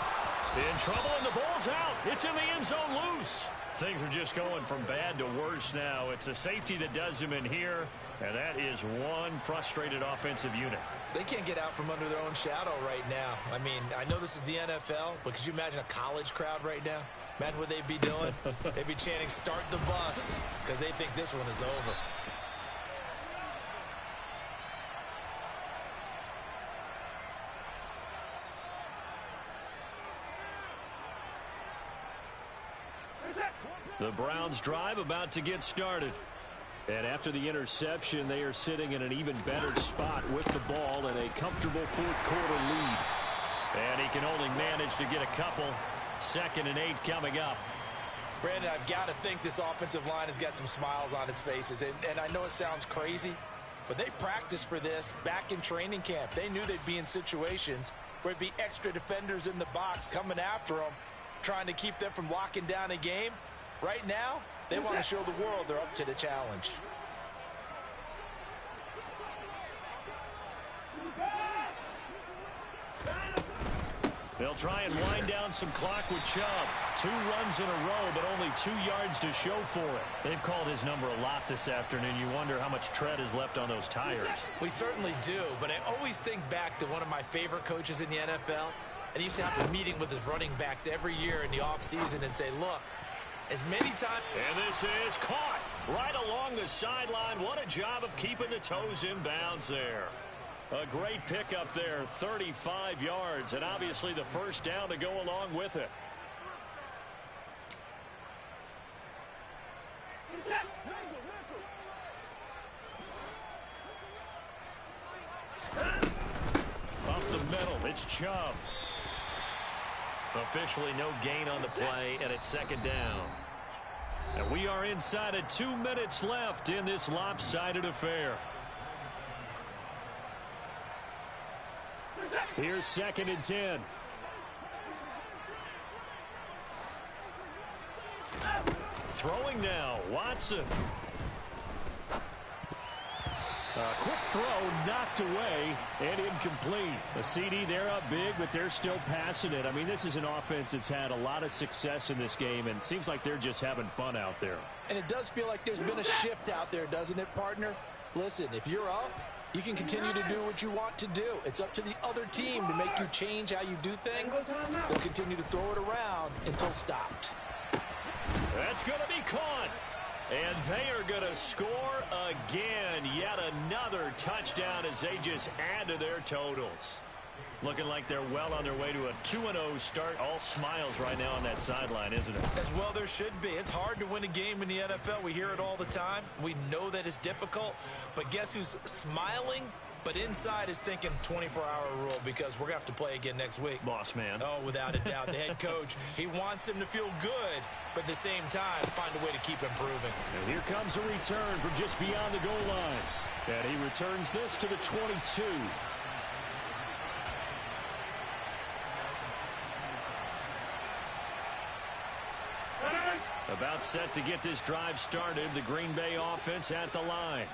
In trouble, and the ball's out. It's in the end zone loose. Things are just going from bad to worse now. It's a safety that does him in here, and that is one frustrated offensive unit. They can't get out from under their own shadow right now. I mean, I know this is the NFL, but could you imagine a college crowd right now? Imagine what they'd be doing. They'd be chanting, "Start the bus," because they think this one is over. The Browns drive about to get started. And after the interception, they are sitting in an even better spot with the ball and a comfortable 4th quarter lead. And he can only manage to get a couple. 2nd and 8 coming up. Brandon, I've got to think this offensive line has got some smiles on its faces. And I know it sounds crazy, but they practiced for this back in training camp. They knew they'd be in situations where it'd be extra defenders in the box coming after them, trying to keep them from locking down a game. Right now, they want to show the world they're up to the challenge. They'll try and wind down some clock with Chubb. 2 runs in a row, but only 2 yards to show for it. They've called his number a lot this afternoon. You wonder how much tread is left on those tires. We certainly do, but I always think back to one of my favorite coaches in the NFL. And he used to have a meeting with his running backs every year in the offseason and say, look, as many times. And this is caught right along the sideline. What a job of keeping the toes in bounds there. A great pickup there, 35 yards, and obviously the first down to go along with it. Up the middle, it's Chubb. Officially no gain on the play, and it's 2nd down. And we are inside of 2 minutes left in this lopsided affair. Here's 2nd and 10. Throwing now, Watson. Quick throw, knocked away, and incomplete. A CD, they're up big, but they're still passing it. I mean, this is an offense that's had a lot of success in this game, and it seems like they're just having fun out there. And it does feel like there's been a shift out there, doesn't it, partner? Listen, if you're up, you can continue to do what you want to do. It's up to the other team to make you change how you do things. They'll continue to throw it around until stopped. That's going to be caught. And they are going to score again. Yet another touchdown as they just add to their totals. Looking like they're well on their way to a 2-0 start. All smiles right now on that sideline, isn't it? As well there should be. It's hard to win a game in the NFL. We hear it all the time. We know that it's difficult. But guess who's smiling? But inside is thinking 24-hour rule because we're going to have to play again next week. Boss man. Oh, without a doubt. The head coach, he wants them to feel good, but at the same time, find a way to keep improving. And here comes a return from just beyond the goal line. And he returns this to the 22. About set to get this drive started, the Green Bay offense at the line.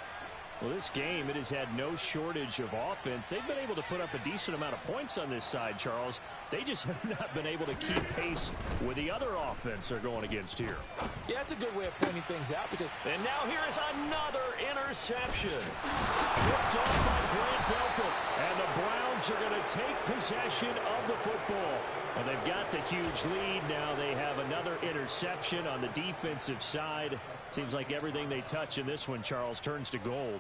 Well, this game, it has had no shortage of offense. They've been able to put up a decent amount of points on this side, Charles. They just have not been able to keep pace with the other offense they're going against here. Yeah, that's a good way of pointing things out because... And now here is another interception. Picked off by Grant Delpit. And the Browns are going to take possession of the football. Well, they've got the huge lead. Now they have another interception on the defensive side. Seems like everything they touch in this one, Charles, turns to gold.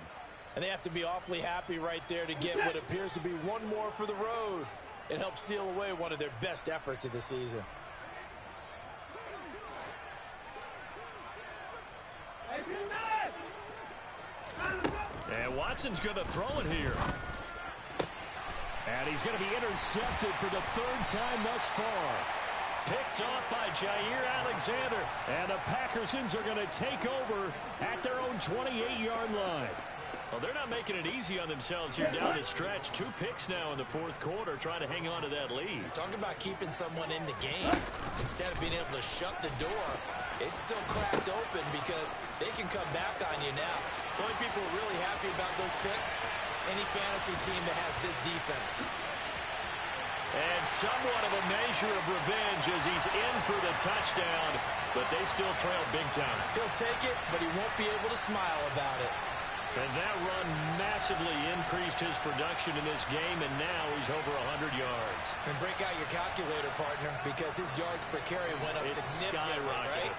And they have to be awfully happy right there to get what appears to be one more for the road. It helps seal away one of their best efforts of the season. And Watson's going to throw it here. And he's going to be intercepted for the third time thus far. Picked off by Jair Alexander. And the Packersons are going to take over at their own 28-yard line. Well, they're not making it easy on themselves here down the stretch. 2 picks now in the fourth quarter trying to hang on to that lead. Talk about keeping someone in the game. Instead of being able to shut the door, it's still cracked open because they can come back on you now. The only people who are really happy about those picks, any fantasy team that has this defense. And somewhat of a measure of revenge as he's in for the touchdown, but they still trail big time. He'll take it, but he won't be able to smile about it. And that run massively increased his production in this game, and now he's over 100 yards. And break out your calculator, partner, because his yards per carry went up significantly, right?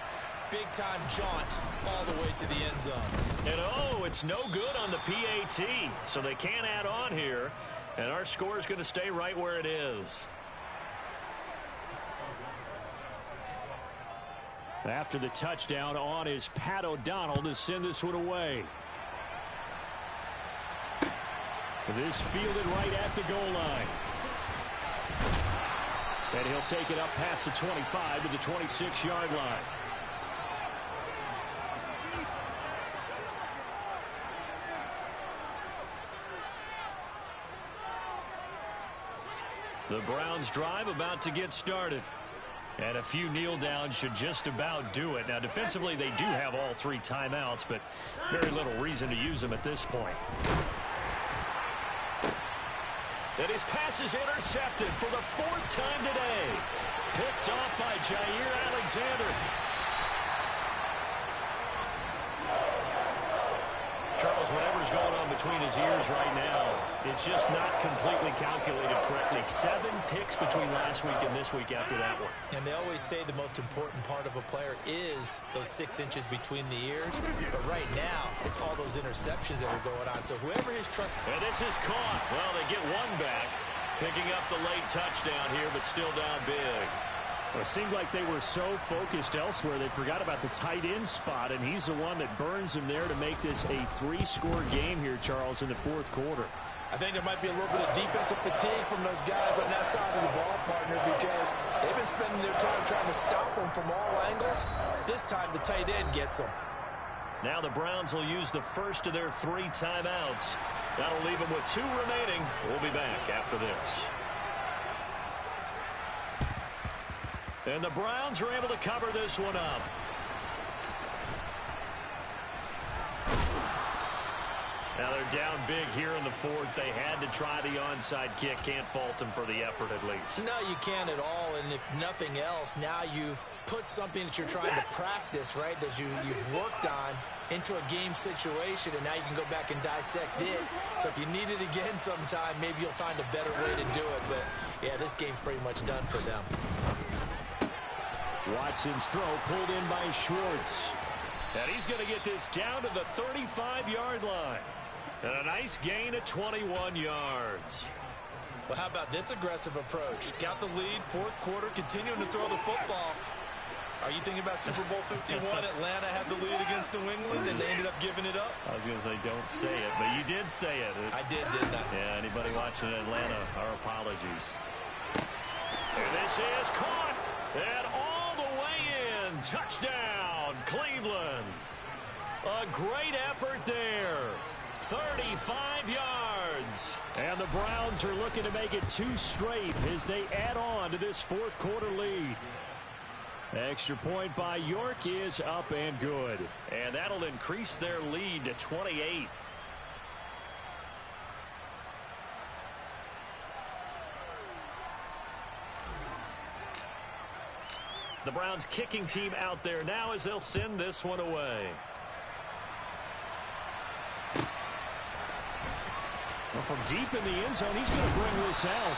Big-time jaunt all the way to the end zone. And, oh, it's no good on the PAT, so they can't add on here, and our score is going to stay right where it is. After the touchdown on is Pat O'Donnell to send this one away. This fielded right at the goal line. And he'll take it up past the 25 to the 26-yard line. The Browns drive about to get started. And a few kneel downs should just about do it. Now, defensively, they do have all 3 timeouts, but very little reason to use them at this point. And his pass is intercepted for the 4th time today. Picked off by Jair Alexander. Charles, whatever's going on between his ears right now, it's just not completely calculated correctly. 7 picks between last week and this week after that one. And they always say the most important part of a player is those 6 inches between the ears. But right now, it's all those interceptions that are going on. So whoever his trust... And this is caught. Well, they get one back. Picking up the late touchdown here, but still down big. Well, it seemed like they were so focused elsewhere, they forgot about the tight end spot, and he's the one that burns them there to make this a 3-score game here, Charles, in the fourth quarter. I think there might be a little bit of defensive fatigue from those guys on that side of the ball, partner, because they've been spending their time trying to stop them from all angles. This time, the tight end gets them. Now the Browns will use the first of their 3 timeouts. That'll leave them with 2 remaining. We'll be back after this. And the Browns are able to cover this one up. Now they're down big here in the fourth. They had to try the onside kick. Can't fault them for the effort at least. No, you can't at all. And if nothing else, now you've put something that you're trying to practice, right, that you've worked on into a game situation, and now you can go back and dissect it. So if you need it again sometime, maybe you'll find a better way to do it. But, yeah, this game's pretty much done for them. Watson's throw pulled in by Schwartz. And he's going to get this down to the 35-yard line. And a nice gain of 21 yards. Well, how about this aggressive approach? Got the lead, fourth quarter, continuing to throw the football. Are you thinking about Super Bowl 51? Atlanta had the lead against New England, and they ended up giving it up? I was going to say, don't say it, but you did say it. I did, didn't I? Yeah, anybody watching Atlanta, our apologies. And this is caught, and all the way in. Touchdown, Cleveland. A great effort there. 35 yards. And the Browns are looking to make it 2 straight as they add on to this fourth quarter lead. Extra point by York is up and good. And that'll increase their lead to 28. The Browns kicking team out there now as they'll send this one away. Well, from deep in the end zone, he's going to bring this out.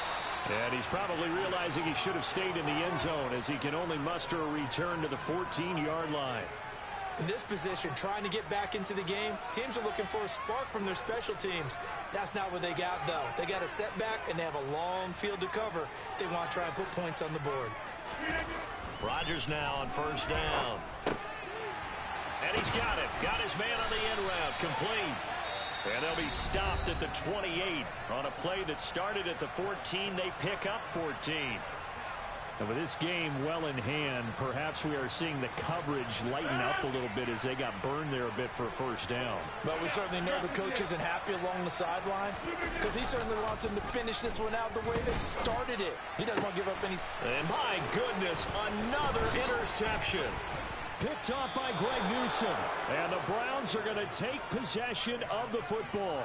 And he's probably realizing he should have stayed in the end zone as he can only muster a return to the 14-yard line. In this position, trying to get back into the game, teams are looking for a spark from their special teams. That's not what they got, though. They got a setback, and they have a long field to cover if they want to try and put points on the board. Rodgers now on first down. And he's got it. Got his man on the end route. Complete. And they'll be stopped at the 28 on a play that started at the 14. They pick up 14. And with this game well in hand, perhaps we are seeing the coverage lighten up a little bit as they got burned there a bit for a first down. But we certainly know the coach isn't happy along the sideline because he certainly wants them to finish this one out the way they started it. He doesn't want to give up any. And my goodness, another interception. Picked off by Greg Newsome. And the Browns are going to take possession of the football.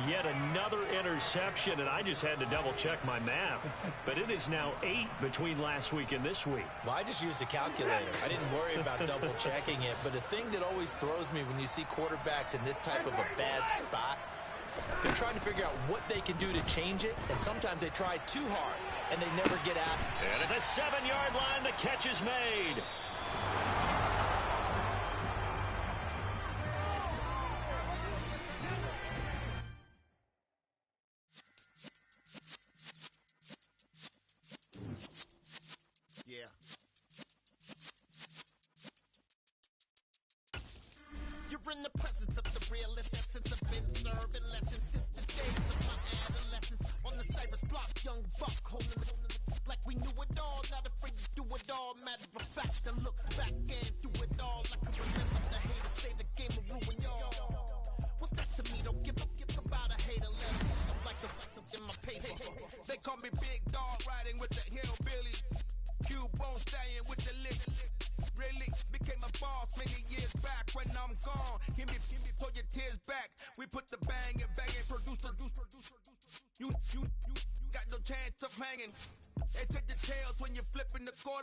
Yet another interception, and I just had to double-check my math. But it is now 8 between last week and this week. Well, I just used a calculator. I didn't worry about double-checking it. But the thing that always throws me when you see quarterbacks in this type of a bad spot, they're trying to figure out what they can do to change it, and sometimes they try too hard, and they never get out. And at the 7-yard line, the catch is made. You're in the presence of the realest essence. I've been serving lessons since the days of my adolescence. On the Cyrus block, young buck holding it like we knew it all. Not afraid to do it all. Matter of fact, I look back and do it all. I can remember the haters say the game will ruin y'all. What's that to me? Don't give about a hater. Let them I'm like the in my paper. They call me Big Dog, riding with the hillbilly. Cubone staying with the lick. Really became a boss many years back. When I'm gone, give me, pull your tears back. We put the bang and produce. You got no chance of hanging. They take the tails when you're flipping the quarter.